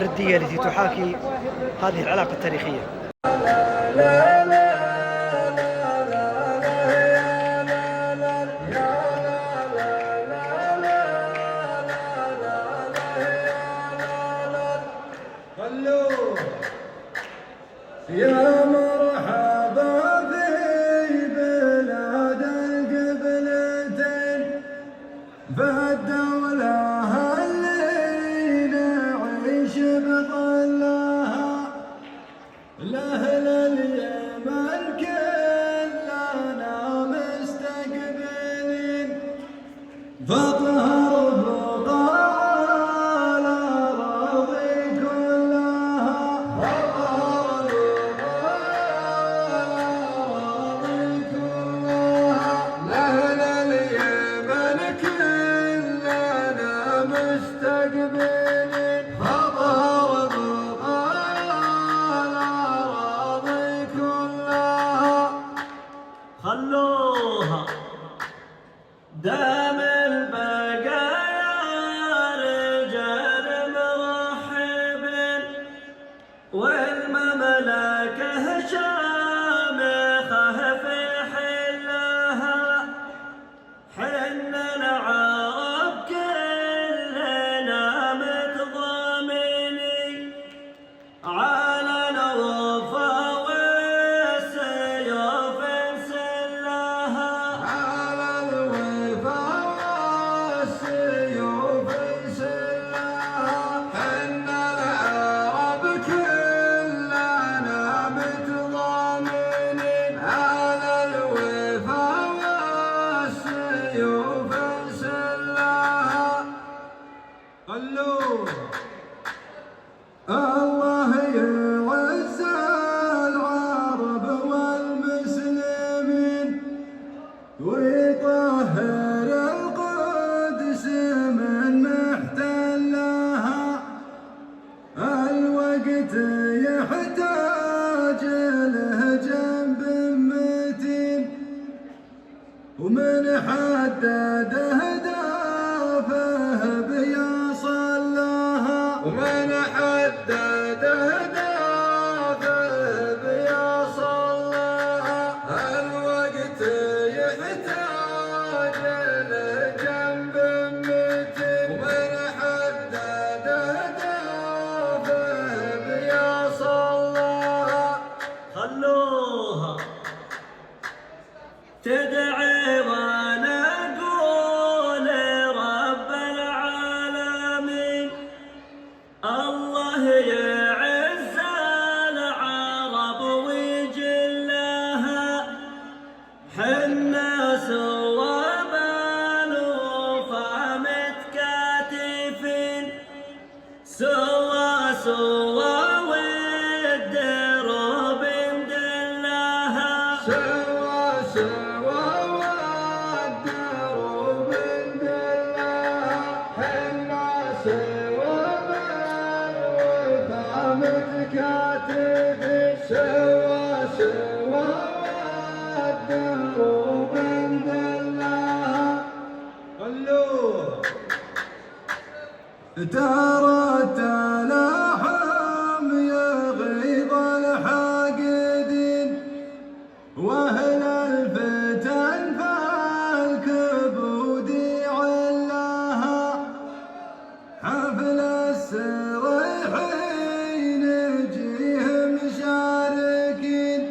الردية التي تحاكي هذه العلاقة التاريخية. يا مرحبا في بلاد القبلتين بالدولة اللي نعيش بظلها، لأهل اليمن كلنا مستقبلين فاطهر بقاع الأراضي كلها. لأهل اليمن كلنا مستقبلين فاطهر بقاع الأراضي كلها. خلوها دام البقايا رجال مرحبين، والمملكة شامخة في حلها. حنا العرب كلنا متضامنين على الوفا والسيوف نسلها. على الوفا والسيوف نسلها. حنا العرب كلنا متضامنين على الوفا والسيوف نسلها. الله يعز العرب والمسلمين ويطهر القدس من محتلها. الوقت يحتاج له جنب متين ومن حدد أهدافه بيصلها. ومن حدد أهدافه بيصلها. الوقت يحتاج لجنب متين ومن حدد أهدافه بيصلها. خلوها تدعي ونقول رب العالمين، الله يعز العرب ويجلها. حنا سوا بالوفا متكاتفين، سوا والدروب ندلها. سوا والدروب ندلها. حنا سوا بالوفا متكاتفين، سوا والدروب ندلها. ترى التلاحم يغيظ الحاقدين واهل الفتن فالكبود علها. حفل السريحين نجيهم شاركين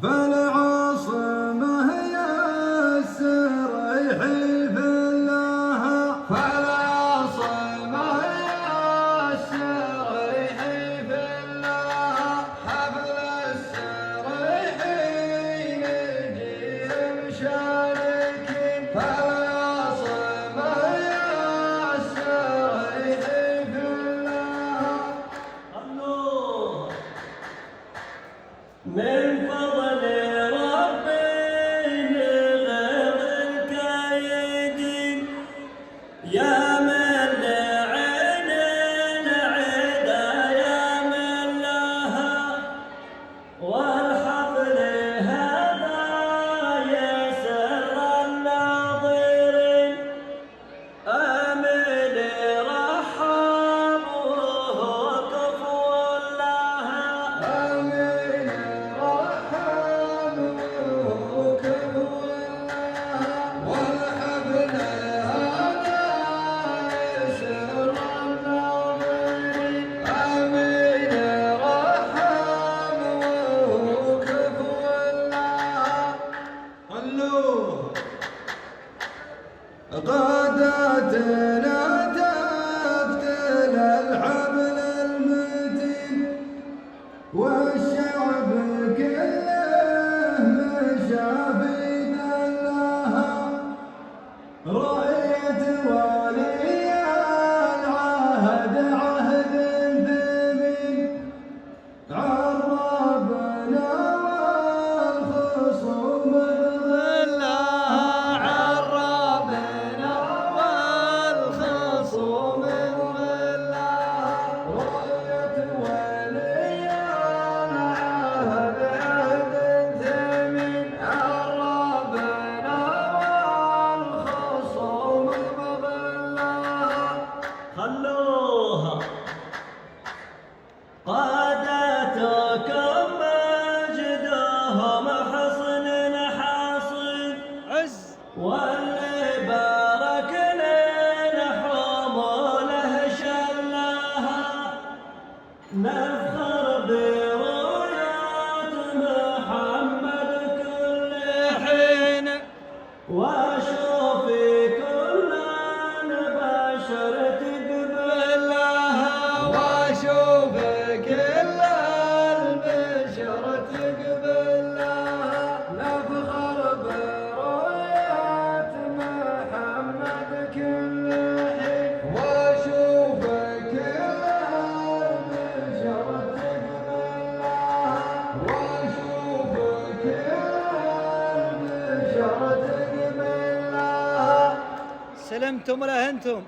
فالعاصمة يا السريح فلها. فالعاصمة يا السريح فلها. حفل السريحين نجيهم شاركين فالعاصمة يا السريح فلها. خلوها من فضل ربي لغير الكايدين، يا من لعين العدا يا من لها. والحفل هذا يسر الناظرين، أمل رحبوه نفخر برؤيات محمد كل حين واشوف كل البشر تقبلها واشوف كل البشر تقبلها نفخر برؤيات محمد كل حين واشوف كل البشر تقبلها واشوف كل البشر تقبلها سلمتم ولا هنتم؟